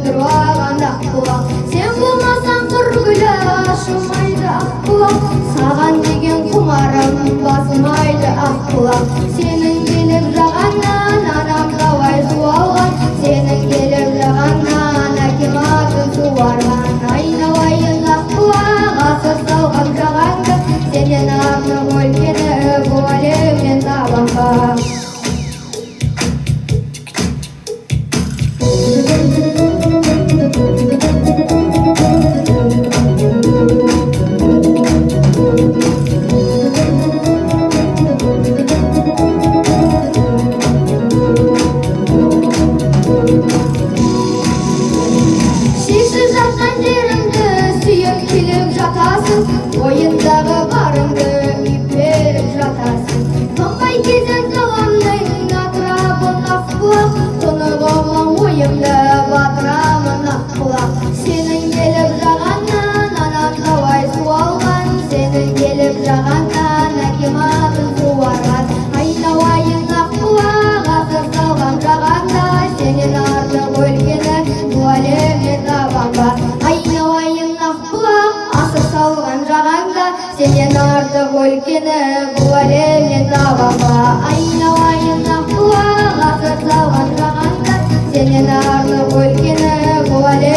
тұрған ақ бұлақ. Сен болмасаң тұргүлі ашылмайды ақ бұлақ. Саған деген құмарым басылмайды ақ бұлақ. Сенің келіп жағаннан анам қалай суалған, сенің келіп жағаннан әкем атын суарған. Айналайын ақ бұлақ, асыр салған жағаңды, сенен артық өлкені бұл әлемнен табанға. Шешіп жатқан жеріңді сүйіп келіп жатасың, ойындағы барыңды үйіп беріп жатасың. Қымбай кезек даламның атырабын ақ бұлақ, тұнығымның ойымды батырамын ақ бұлақ. Сенің келіп жағаннан анам қалай суалған, сенің келіп жағаннан әкем атын суарған. Айналайын ақ бұлақ, асыр салған жағаңда, сенен артық өлкені бұл әлемнен табанға. Айналайын ақ бұлақ, асыр салған жағаңда, сенен артық өлкені бұл әлемнен табанға. Айналайын ақ бұлақ, асыр салған жағаңда, сенен артық өлкені бұл әлемнен